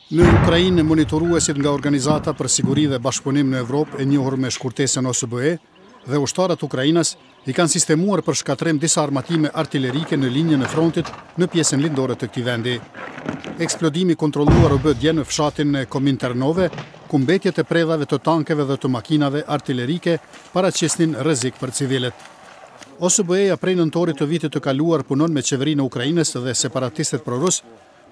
Në Ukrainë, monitoruesit nga Organizata për Siguri dhe Bashkëpunim në Evropë, e njohur me shkurtesën OSBE, dhe ushtarët ukrainas i kanë sistemuar për shkatrim disa armatime artillerike në linjën e frontit në pjesën lindore të këtij vendi. Eksplodimi kontrolluar u bë dje në fshatin e Kominternove, ku mbetjet e predhave të tankeve dhe të makinave artillerike paraqesnin rrezik për civilët. OSBE-ja prej nëntorit të vitit të kaluar punon me qeverinë e Ukrainës dhe separatistët prorus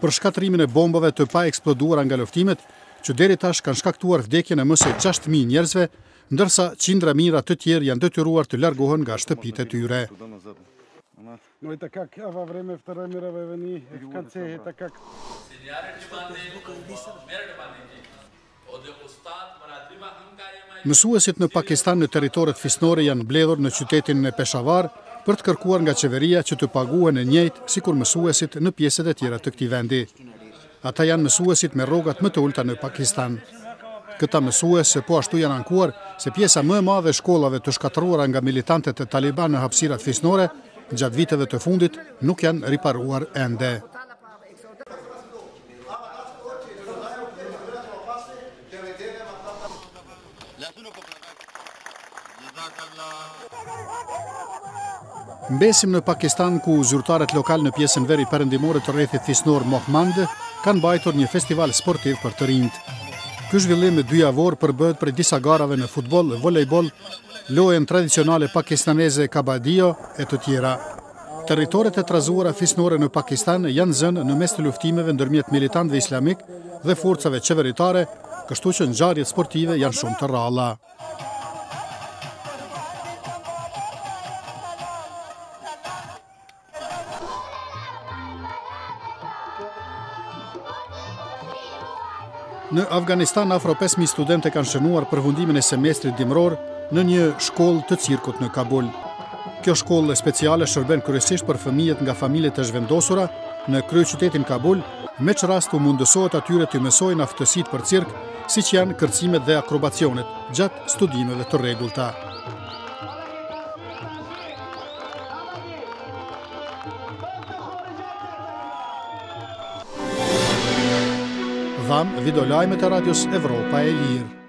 për shkatrimin e bombave të pa eksploduara nga luftimet, që deri tash kanë shkaktuar vdekjen e më së 6.000 njerëzve, ndërsa qindra mijëra të tjerë janë detyruar të largohen nga shtëpitë e tyre. Mësuesit në Pakistan në territoret fisnore janë mbledhur në qytetin e Peshawar për të kërkuar nga qeveria që të paguhen e njëjtë sikur mësuesit në pjesët e tjera të këtij vendi. Ata janë mësuesit me rrogat më të ulta në Pakistan. Këta mësues po ashtu janë ankuar se pjesa më e madhe e shkollave të shkatëruara nga militantët e Taliban në hapësirat fisnore gjatë viteve të fundit nuk janë riparuar ende. Mbesim në Pakistan, ku zyrtarët lokal në pjesën veri perëndimore të rrethit fisnor Mohmand kanë mbajtur një festival sportiv për të rinjt. Ky zhvillim me 2 javor përbëhet prej disa garave në futboll, volejboll, lojën tradicionale pakistaneze kabadio e të tjera. Territoret e trazuara fisnore në Pakistan janë zënë në mes të luftimeve ndërmjet militantëve islamik dhe forcave qeveritare, kështu që ngjarjet sportive janë shumë të rralla. Në Afganistan, afro 5.000 studente kanë shënuar përfundimin e semestrit dimror në një shkollë të cirkut në Kabul. Kjo shkollë speciale shërben kryesisht për fëmijët nga familje të zhvendosura në kryeqytetin Kabul, me që rast u mundësohet atyre të mësojnë aftësitë për cirk, siç janë kërcimet dhe akrobacionet, gjatë studimeve të rregullta. Dham videolajmet e Radios Evropa e Lirë.